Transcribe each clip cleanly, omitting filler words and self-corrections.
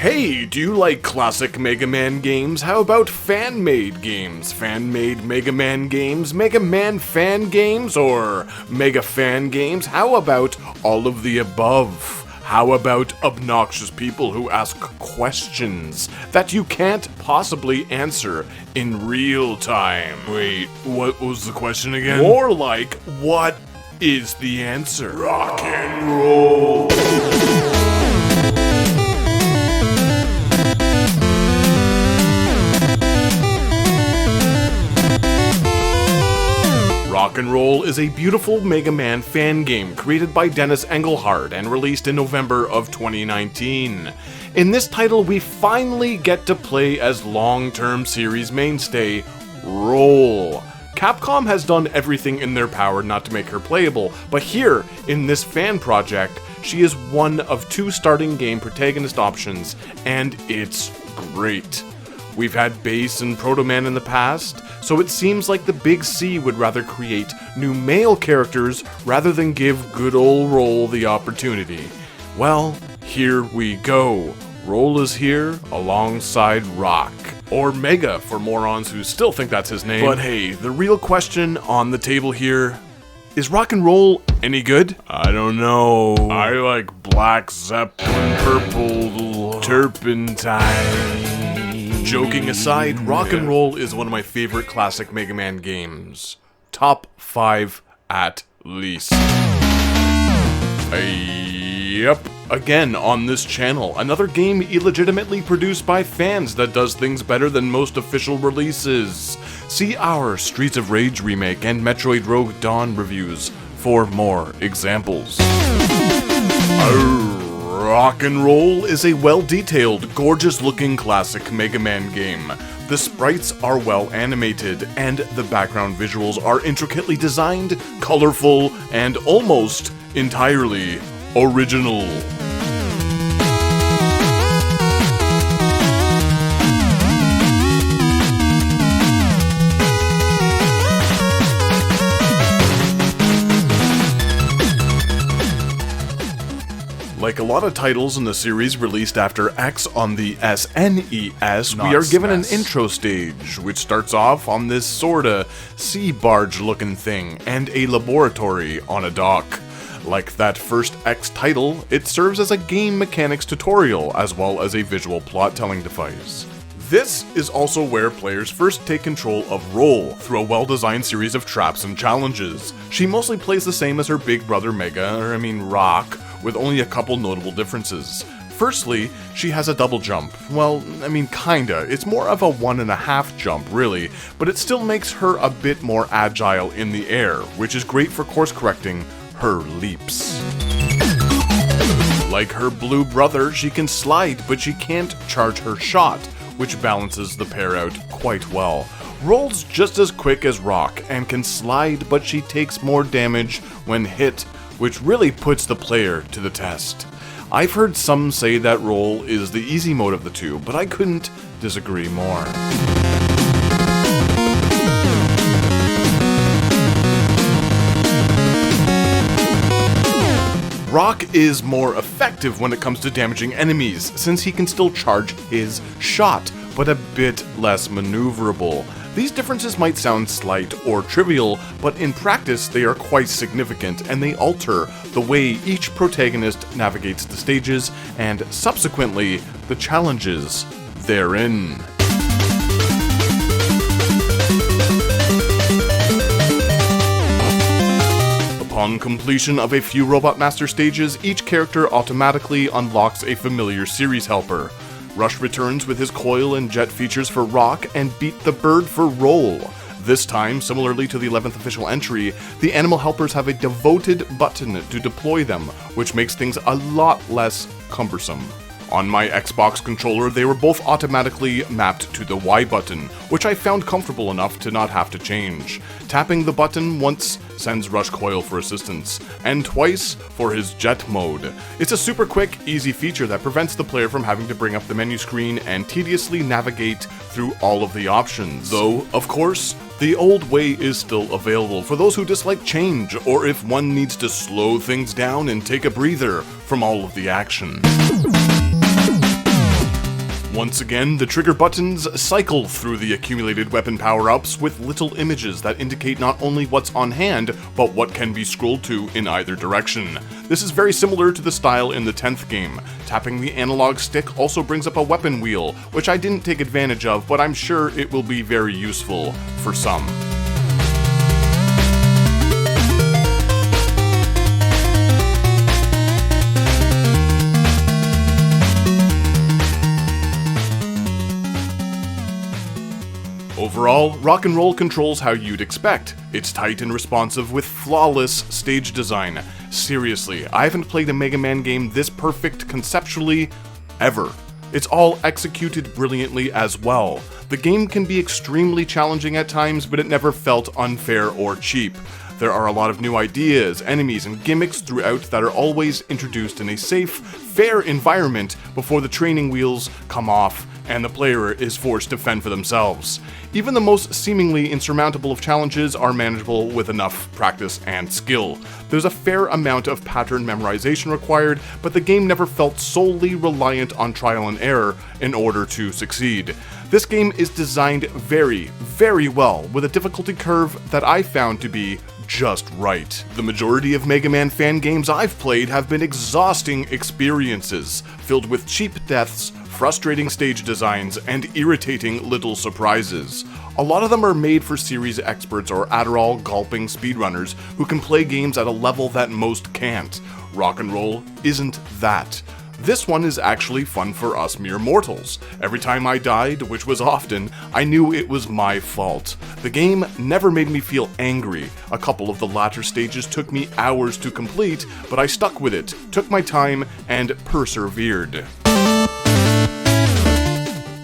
Hey, do you like classic Mega Man games? How about fan-made games? Fan-made Mega Man games? Mega Man fan games? Or Mega Fan games? How about all of the above? How about obnoxious people who ask questions that you can't possibly answer in real time? Wait, what was the question again? More like, what is the answer? Rock and roll! Rock'n'Roll is a beautiful Mega Man fan game created by Dennis Engelhard and released in November of 2019. In this title, we finally get to play as long-term series mainstay, Roll. Capcom has done everything in their power not to make her playable, but here, in this fan project, she is one of two starting game protagonist options, and it's great. We've had Bass and Proto Man in the past, so it seems like the Big C would rather create new male characters rather than give good ol' Roll the opportunity. Well, here we go. Roll is here alongside Rock. Or Mega for morons who still think that's his name. But hey, the real question on the table here, is Rock'n'Roll any good? I don't know. I like Black Zeppelin, Purple Turpentine. Joking aside, Rock'n'Roll is one of my favorite classic Mega Man games. Top 5 at least. Yep. Again, on this channel, another game illegitimately produced by fans that does things better than most official releases. See our Streets of Rage remake and Metroid Rogue Dawn reviews for more examples. Rock'n'Roll is a well-detailed, gorgeous-looking classic Mega Man game. The sprites are well animated, and the background visuals are intricately designed, colorful, and almost entirely original. Like a lot of titles in the series released after X on the SNES, we are given an intro stage, which starts off on this sorta sea barge looking thing, and a laboratory on a dock. Like that first X title, it serves as a game mechanics tutorial, as well as a visual plot-telling device. This is also where players first take control of Roll through a well-designed series of traps and challenges. She mostly plays the same as her big brother Rock, with only a couple notable differences. Firstly, she has a double jump. Well, kinda. It's more of a 1.5 jump, really, but it still makes her a bit more agile in the air, which is great for course-correcting her leaps. Like her blue brother, she can slide, but she can't charge her shot, which balances the pair out quite well. Roll's just as quick as Rock, and can slide, but she takes more damage when hit, which really puts the player to the test. I've heard some say that Roll is the easy mode of the two, but I couldn't disagree more. Rock is more effective when it comes to damaging enemies, since he can still charge his shot, but a bit less maneuverable. These differences might sound slight or trivial, but in practice they are quite significant, and they alter the way each protagonist navigates the stages, and subsequently, the challenges therein. Upon completion of a few Robot Master stages, each character automatically unlocks a familiar series helper. Rush returns with his coil and jet features for Rock, and Beat the Bird for Roll. This time, similarly to the 11th official entry, the animal helpers have a devoted button to deploy them, which makes things a lot less cumbersome. On my Xbox controller, they were both automatically mapped to the Y button, which I found comfortable enough to not have to change. Tapping the button once sends Rush Coil for assistance, and twice for his jet mode. It's a super quick, easy feature that prevents the player from having to bring up the menu screen and tediously navigate through all of the options. Though, of course, the old way is still available for those who dislike change, or if one needs to slow things down and take a breather from all of the action. Once again, the trigger buttons cycle through the accumulated weapon power-ups with little images that indicate not only what's on hand, but what can be scrolled to in either direction. This is very similar to the style in the 10th game. Tapping the analog stick also brings up a weapon wheel, which I didn't take advantage of, but I'm sure it will be very useful for some. Overall, rocknroll controls how you'd expect. It's tight and responsive with flawless stage design. Seriously, I haven't played a Mega Man game this perfect conceptually ever. It's all executed brilliantly as well. The game can be extremely challenging at times, but it never felt unfair or cheap. There are a lot of new ideas, enemies, and gimmicks throughout that are always introduced in a safe, fair environment before the training wheels come off and the player is forced to fend for themselves. Even the most seemingly insurmountable of challenges are manageable with enough practice and skill. There's a fair amount of pattern memorization required, but the game never felt solely reliant on trial and error in order to succeed. This game is designed very, very well, with a difficulty curve that I found to be just right. The majority of Mega Man fan games I've played have been exhausting experiences, filled with cheap deaths, frustrating stage designs, and irritating little surprises. A lot of them are made for series experts or Adderall gulping speedrunners who can play games at a level that most can't. Rocknroll isn't that. This one is actually fun for us mere mortals. Every time I died, which was often, I knew it was my fault. The game never made me feel angry. A couple of the latter stages took me hours to complete, but I stuck with it, took my time, and persevered.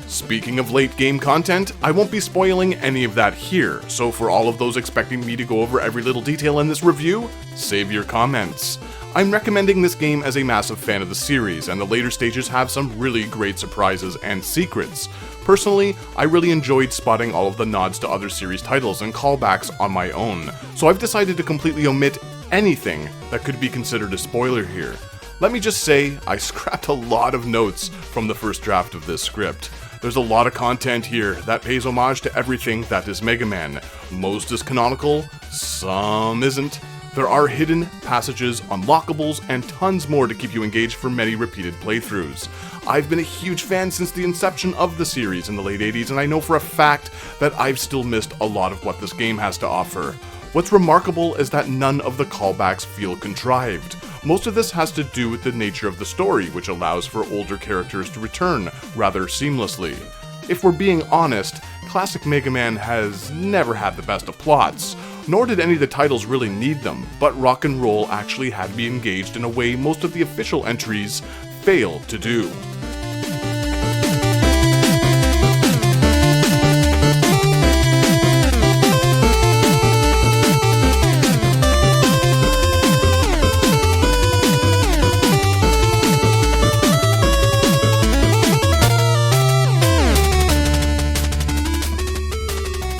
Speaking of late game content, I won't be spoiling any of that here, so for all of those expecting me to go over every little detail in this review, save your comments. I'm recommending this game as a massive fan of the series, and the later stages have some really great surprises and secrets. Personally, I really enjoyed spotting all of the nods to other series titles and callbacks on my own, so I've decided to completely omit anything that could be considered a spoiler here. Let me just say, I scrapped a lot of notes from the first draft of this script. There's a lot of content here that pays homage to everything that is Mega Man. Most is canonical, some isn't. There are hidden passages, unlockables, and tons more to keep you engaged for many repeated playthroughs. I've been a huge fan since the inception of the series in the late 80s, and I know for a fact that I've still missed a lot of what this game has to offer. What's remarkable is that none of the callbacks feel contrived. Most of this has to do with the nature of the story, which allows for older characters to return rather seamlessly. If we're being honest, classic Mega Man has never had the best of plots, nor did any of the titles really need them, but rocknroll actually had me engaged in a way most of the official entries fail to do.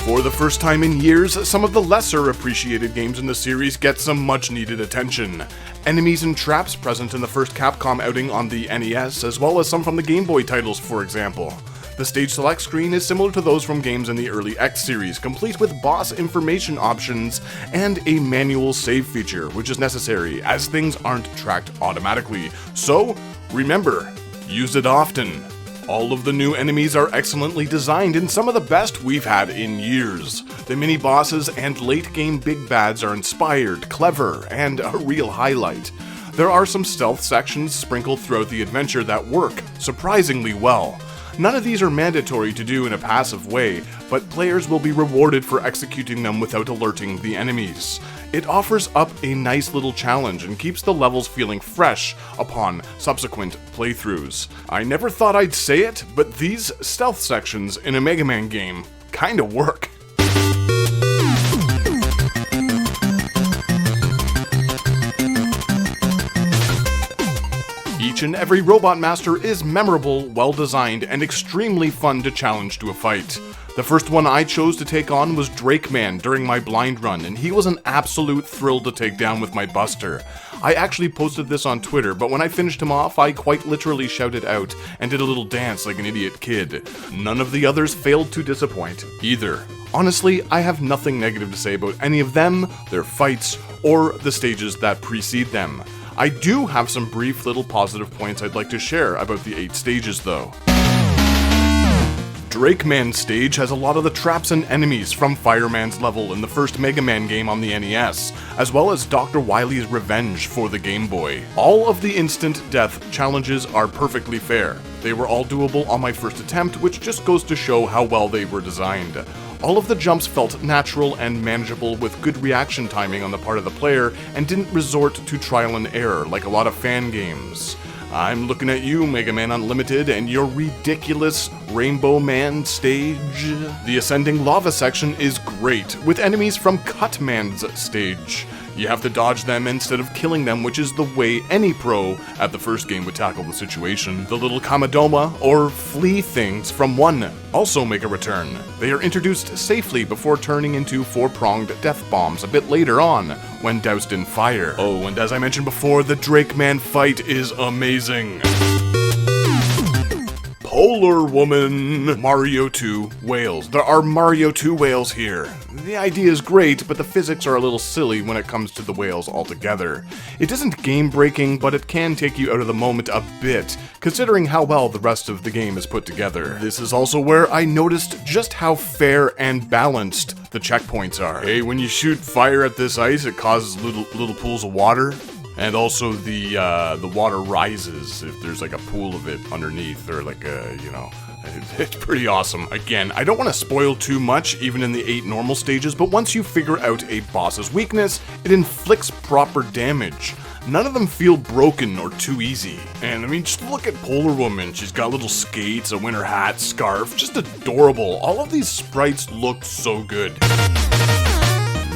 For the first time in years, some of the lesser appreciated games in the series get some much needed attention. Enemies and traps present in the first Capcom outing on the NES, as well as some from the Game Boy titles, for example. The stage select screen is similar to those from games in the early X series, complete with boss information options and a manual save feature, which is necessary as things aren't tracked automatically. So, remember, use it often. All of the new enemies are excellently designed and some of the best we've had in years. The mini-bosses and late-game big bads are inspired, clever, and a real highlight. There are some stealth sections sprinkled throughout the adventure that work surprisingly well. None of these are mandatory to do in a passive way, but players will be rewarded for executing them without alerting the enemies. It offers up a nice little challenge and keeps the levels feeling fresh upon subsequent playthroughs. I never thought I'd say it, but these stealth sections in a Mega Man game kinda work. Each and every Robot Master is memorable, well-designed, and extremely fun to challenge to a fight. The first one I chose to take on was Drake Man during my blind run, and he was an absolute thrill to take down with my Buster. I actually posted this on Twitter, but when I finished him off, I quite literally shouted out and did a little dance like an idiot kid. None of the others failed to disappoint, either. Honestly, I have nothing negative to say about any of them, their fights, or the stages that precede them. I do have some brief little positive points I'd like to share about the 8 stages though. Drakeman stage has a lot of the traps and enemies from Fireman's level in the first Mega Man game on the NES, as well as Dr. Wily's Revenge for the Game Boy. All of the instant death challenges are perfectly fair. They were all doable on my first attempt, which just goes to show how well they were designed. All of the jumps felt natural and manageable with good reaction timing on the part of the player and didn't resort to trial and error like a lot of fan games. I'm looking at you, Mega Man Unlimited, and your ridiculous Rainbow Man stage. The ascending lava section is great, with enemies from Cutman's stage. You have to dodge them instead of killing them, which is the way any pro at the first game would tackle the situation. The little Kamadoma, or flea things from 1, also make a return. They are introduced safely before turning into 4-pronged death bombs a bit later on, when doused in fire. Oh, and as I mentioned before, the Drakeman fight is amazing. Polar Woman, Mario 2 whales. There are Mario 2 whales here. The idea is great, but the physics are a little silly when it comes to the whales altogether. It isn't game-breaking, but it can take you out of the moment a bit, considering how well the rest of the game is put together. This is also where I noticed just how fair and balanced the checkpoints are. Hey, when you shoot fire at this ice, it causes little pools of water. And also the water rises if there's like a pool of it underneath, or like a, it's pretty awesome. Again, I don't want to spoil too much, even in the 8 normal stages, but once you figure out a boss's weakness, it inflicts proper damage. None of them feel broken or too easy. And I mean, just look at Polar Woman. She's got little skates, a winter hat, scarf, just adorable. All of these sprites look so good.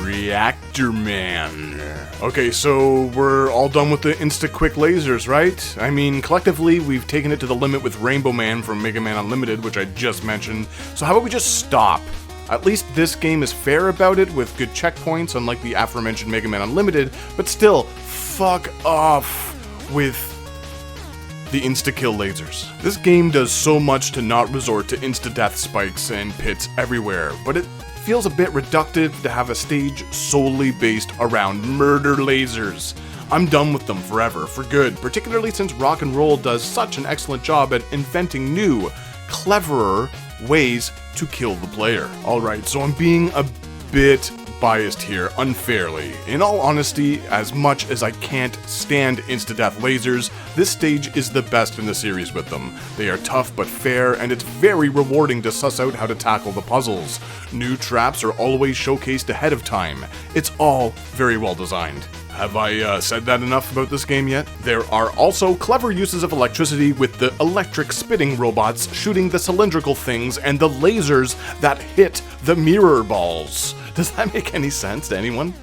Reactor Man. Okay, so we're all done with the insta-quick lasers, right? I mean, collectively, we've taken it to the limit with Rainbow Man from Mega Man Unlimited, which I just mentioned. So how about we just stop? At least this game is fair about it, with good checkpoints, unlike the aforementioned Mega Man Unlimited, but still, fuck off with the insta-kill lasers. This game does so much to not resort to insta-death spikes and pits everywhere, but it feels a bit reductive to have a stage solely based around murder lasers. I'm done with them forever, for good, particularly since rocknroll does such an excellent job at inventing new, cleverer ways to kill the player. Alright, so I'm being a bit biased here, unfairly. In all honesty, as much as I can't stand insta-death lasers, this stage is the best in the series with them. They are tough but fair, and it's very rewarding to suss out how to tackle the puzzles. New traps are always showcased ahead of time. It's all very well designed. Have I said that enough about this game yet? There are also clever uses of electricity with the electric spitting robots shooting the cylindrical things and the lasers that hit the mirror balls. Does that make any sense to anyone?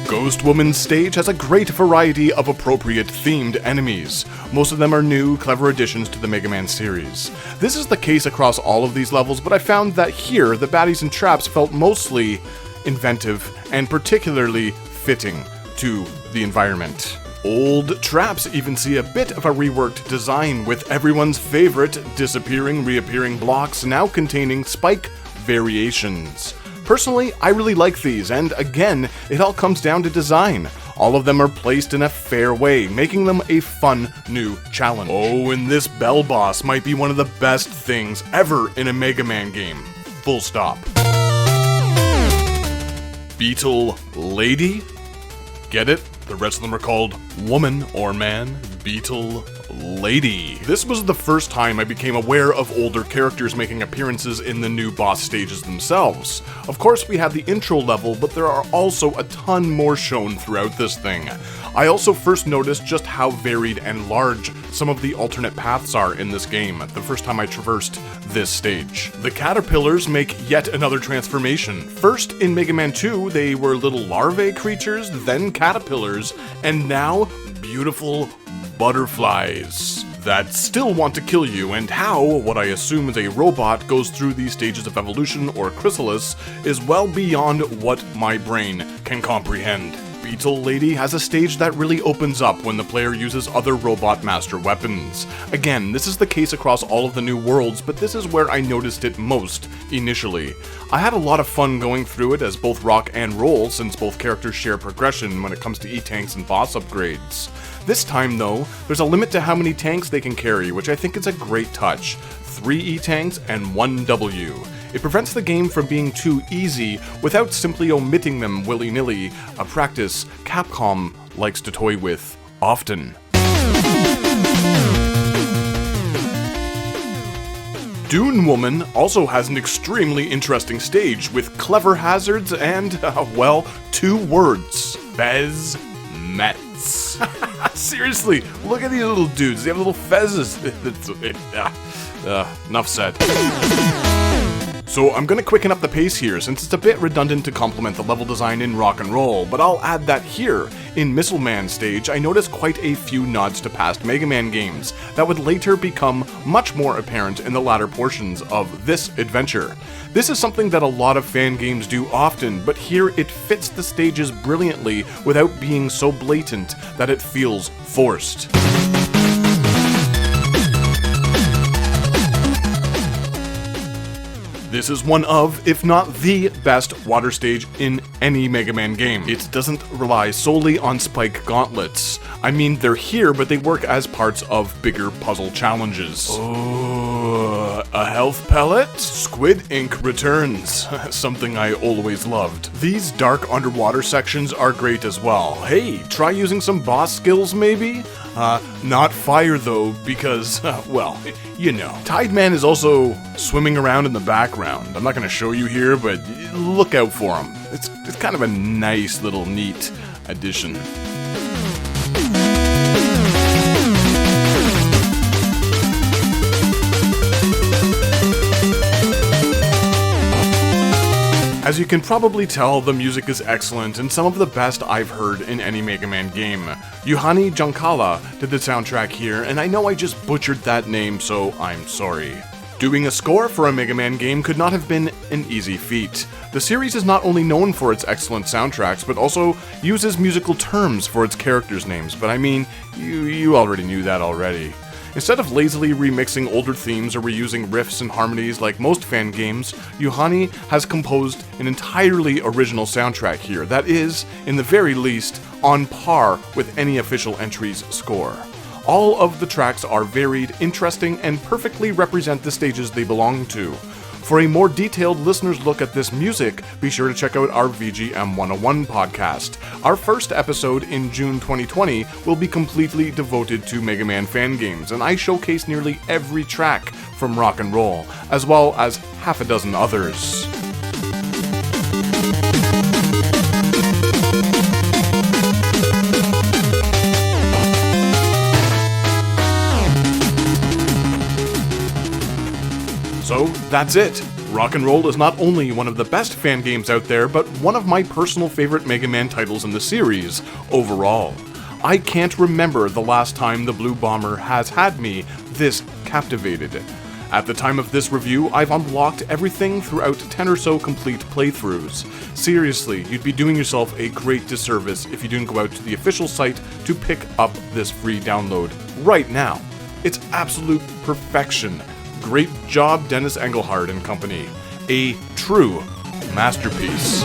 Ghost Woman's stage has a great variety of appropriate themed enemies. Most of them are new, clever additions to the Mega Man series. This is the case across all of these levels, but I found that here, the baddies and traps felt mostly inventive and particularly fitting to the environment. Old traps even see a bit of a reworked design, with everyone's favorite disappearing, reappearing blocks now containing spike variations. Personally, I really like these, and again, it all comes down to design. All of them are placed in a fair way, making them a fun new challenge. Oh, and this Bell Boss might be one of the best things ever in a Mega Man game. Full stop. Beetle Lady? Get it? The rest of them are called Woman or Man. Beetle Lady. This was the first time I became aware of older characters making appearances in the new boss stages themselves. Of course, we have the intro level, but there are also a ton more shown throughout this thing. I also first noticed just how varied and large some of the alternate paths are in this game the first time I traversed this stage. The caterpillars make yet another transformation. First, in Mega Man 2, they were little larvae creatures, then caterpillars, and now beautiful butterflies. that still want to kill you, and how what I assume is a robot goes through these stages of evolution or chrysalis is well beyond what my brain can comprehend. Beetle Lady has a stage that really opens up when the player uses other robot master weapons. Again, this is the case across all of the new worlds, but this is where I noticed it most initially. I had a lot of fun going through it as both rock and roll, since both characters share progression when it comes to E-tanks and boss upgrades. This time though, there's a limit to how many tanks they can carry, which I think is a great touch. 3 E-tanks and 1 W. It prevents the game from being too easy without simply omitting them willy-nilly, a practice Capcom likes to toy with often. Dune Woman also has an extremely interesting stage with clever hazards and, well, 2 words. Fez Mets. Seriously, look at these little dudes. They have little fezzes. Enough said. So I'm gonna quicken up the pace here since it's a bit redundant to complement the level design in rock'n'roll, but I'll add that here, in Missile Man stage, I noticed quite a few nods to past Mega Man games that would later become much more apparent in the latter portions of this adventure. This is something that a lot of fan games do often, but here it fits the stages brilliantly without being so blatant that it feels forced. This is one of, if not the best water stage in any Mega Man game. It doesn't rely solely on spike gauntlets. I mean, they're here, but they work as parts of bigger puzzle challenges. Oh, a health pellet? Squid Ink returns. Something I always loved. These dark underwater sections are great as well. Hey, try using some boss skills maybe? Not fire though, because, well, you know. Tideman is also swimming around in the background. I'm not going to show you here, but look out for him. It's kind of a nice little neat addition. As you can probably tell, the music is excellent and some of the best I've heard in any Mega Man game. Juhani Junkala did the soundtrack here, and I know I just butchered that name, so I'm sorry. Doing a score for a Mega Man game could not have been an easy feat. The series is not only known for its excellent soundtracks, but also uses musical terms for its characters' names, but I mean, you already knew that already. Instead of lazily remixing older themes or reusing riffs and harmonies like most fan games, Juhani has composed an entirely original soundtrack here that is, in the very least, on par with any official entry's score. All of the tracks are varied, interesting, and perfectly represent the stages they belong to. For a more detailed listener's look at this music, be sure to check out our VGM 101 podcast. Our first episode in June 2020 will be completely devoted to Mega Man fan games, and I showcase nearly every track from rock'n'roll, as well as half a dozen others. So, that's it. Rock'n'roll is not only one of the best fan games out there, but one of my personal favorite Mega Man titles in the series, overall. I can't remember the last time the Blue Bomber has had me this captivated. At the time of this review, I've unlocked everything throughout 10 or so complete playthroughs. Seriously, you'd be doing yourself a great disservice if you didn't go out to the official site to pick up this free download right now. It's absolute perfection. Great job, Dennis Engelhard and company. A true masterpiece.